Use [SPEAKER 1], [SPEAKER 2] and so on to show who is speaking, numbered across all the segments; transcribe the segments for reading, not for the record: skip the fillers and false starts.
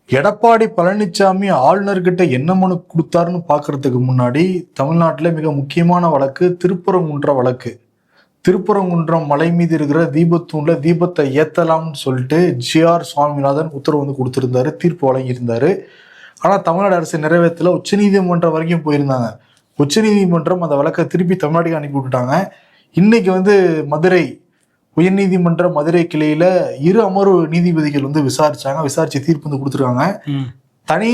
[SPEAKER 1] எடப்பாடி பழனிசாமி ஆளுநர்கிட்ட என்ன மனு கொடுத்தாருன்னு பாக்குறதுக்கு முன்னாடி தமிழ்நாட்டில் மிக முக்கியமான வழக்கு திருப்பரங்குன்ற வழக்கு. திருப்பரங்குன்றம் மலை மீது இருக்கிற தீபத்தூண்ல தீபத்தை ஏத்தலாம்னு சொல்லிட்டு ஜி.ஆர். சுவாமிநாதன் உத்தரவு கொடுத்திருந்தாரு, தீர்ப்பு வழங்கியிருந்தாரு. ஆனா தமிழ்நாடு அரசு நிறைவேற்றல. உச்சநீதிமன்றம் வரைக்கும் போயிருந்தாங்க. உச்சநீதிமன்றம் அந்த வழக்கை திருப்பி தமிழ்நாட்டுக்கு அனுப்பி விட்டுட்டாங்க. இன்னைக்கு மதுரை உயர்நீதிமன்ற மதுரை கிளையில 2 அமர்வு நீதிபதிகள் விசாரிச்சாங்க. விசாரிச்சு தீர்ப்பு கொடுத்துருக்காங்க. தனி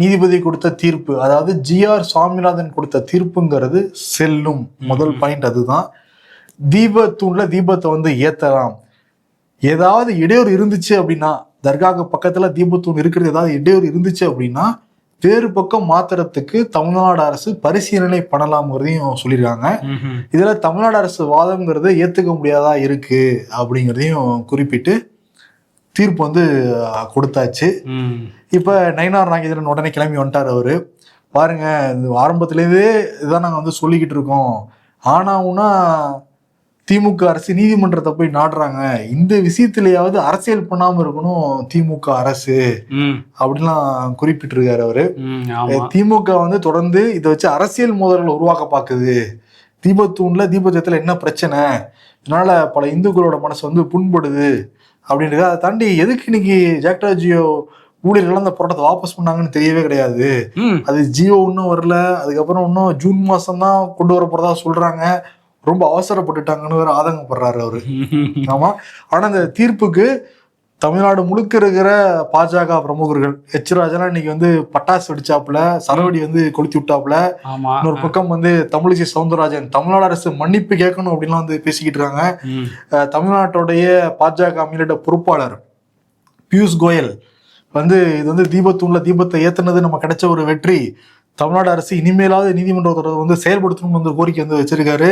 [SPEAKER 1] நீதிபதி கொடுத்த தீர்ப்பு, அதாவது ஜி.ஆர். சுவாமிநாதன் கொடுத்த தீர்ப்புங்கிறது செல்லும். முதல் பாயிண்ட் அதுதான். தீபத்தூண்ல தீபத்தை ஏத்தலாம். ஏதாவது இடையூறு இருந்துச்சு அப்படின்னா, தர்காவுக்கு பக்கத்துல தீபத்தூண் இருக்கிறது ஏதாவது இடையூறு இருந்துச்சு அப்படின்னா வேறு பக்கம் மாத்துறதுக்கு தமிழ்நாடு அரசு பரிசீலனை பண்ணலாம்ங்கிறதையும் சொல்லியிருக்காங்க. இதுல தமிழ்நாடு அரசு வாதம்ங்கிறது ஏத்துக்க முடியாதா இருக்கு அப்படிங்கிறதையும் குறிப்பிட்டு தீர்ப்பு கொடுத்தாச்சு. இப்ப நயினார் நாகேந்திரன் உடனே கிளம்பி வந்துட்டார். அவரு பாருங்க, ஆரம்பத்திலேருந்தே இதான் நாங்க சொல்லிக்கிட்டு இருக்கோம். ஆனாவுன்னா திமுக அரசு நீதிமன்றத்தை போய் நாடுறாங்க. இந்த விஷயத்திலேயாவது அரசியல் பண்ணாம இருக்கணும் திமுக அரசு அப்படின்லாம் குறிப்பிட்டிருக்காரு அவரு. திமுக தொடர்ந்து இதை வச்சு அரசியல் மோதல்களை உருவாக்க பாக்குது. தீபத்தூண்ல தீபத்துல என்ன பிரச்சனை, இதனால பல இந்துக்களோட மனசு புண்படுது அப்படின்றது. அதை தாண்டி எதுக்கு இன்னைக்கு ஜாக்டோஜியோ ஊழியர்கள் அந்த போராட்டத்தை வாபஸ் பண்ணாங்கன்னு தெரியவே கிடையாது. அது ஜியோ இன்னும் வரல. அதுக்கப்புறம் இன்னும் ஜூன் மாசம் தான் கொண்டு வர போறதா சொல்றாங்க. ரொம்ப அவசரப்பட்டுட்டாங்கன்னு வேற ஆதங்கப்படுறாரு அவரு. ஆமா. ஆனா இந்த தீர்ப்புக்கு தமிழ்நாடு முழுக்க இருக்கிற பாஜக பிரமுகர்கள், எச் ராஜா இன்னைக்கு பட்டாசு வெடிச்சாப்புல, சரவடி கொளுத்தி விட்டாப்புல. இன்னொரு பக்கம் தமிழிசை சவுந்தரராஜன் தமிழ்நாடு அரசு மன்னிப்பு கேட்கணும் அப்படின்லாம் பேசிக்கிட்டு இருக்காங்க. தமிழ்நாட்டுடைய பாஜக மேலிட பொறுப்பாளர் பியூஷ் கோயல் இது தீபத்தூண்ல தீபத்தை ஏத்துனது நம்ம கிடைச்ச ஒரு வெற்றி. தமிழ்நாடு அரசு இனிமேலாவது நீதிமன்றத்தை செயல்படுத்தணும்னு கோரிக்கை வச்சிருக்காரு.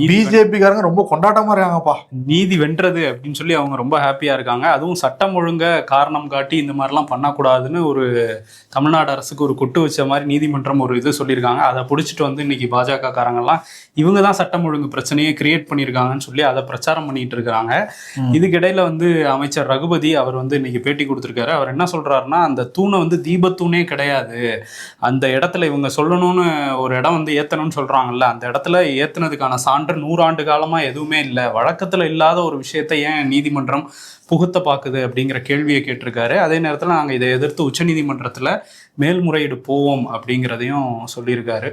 [SPEAKER 1] பிஜேபி காரங்க ரொம்ப கொண்டாட்டமா இருக்காங்கப்பா.
[SPEAKER 2] நீதி வென்றது அப்படின்னு சொல்லி அவங்க ரொம்ப ஹாப்பியா இருக்காங்க. அதுவும் சட்டம் ஒழுங்க காரணம் காட்டி இந்த மாதிரிலாம் பண்ணக்கூடாதுன்னு ஒரு தமிழ்நாடு அரசுக்கு ஒரு கொட்டு வச்ச மாதிரி நீதிமன்றம் ஒரு இது சொல்லியிருக்காங்க. அதை பிடிச்சிட்டு இன்னைக்கு பாஜக காரங்கெல்லாம் இவங்க தான் சட்டம் ஒழுங்கு பிரச்சனையை கிரியேட் பண்ணியிருக்காங்கன்னு சொல்லி அதை பிரச்சாரம் பண்ணிட்டு இருக்காங்க. இதுக்கிடையில அமைச்சர் ரகுபதி அவர் இன்னைக்கு பேட்டி கொடுத்திருக்காரு. அவர் என்ன சொல்றாருன்னா, அந்த தூணை தீபத்தூணே கிடையாது, அந்த இடத்துல இவங்க சொல்லணும்னு ஒரு இடம் ஏத்தணும்னு சொல்றாங்கல்ல, அந்த இடத்துல ஏத்துனதுக்கான சான்று 100 ஆண்டு காலமா எதுவுமே இல்லை, வழக்கத்துல இல்லாத ஒரு விஷயத்தை ஏன் நீதிமன்றம் புகுத்த பாக்குது அப்படிங்கிற கேள்வியை கேட்டிருக்காரு. அதே நேரத்துல நாங்க இதை எதிர்த்து உச்ச நீதிமன்றத்துல மேல்முறையீடு போவோம் அப்படிங்கிறதையும் சொல்லியிருக்காரு.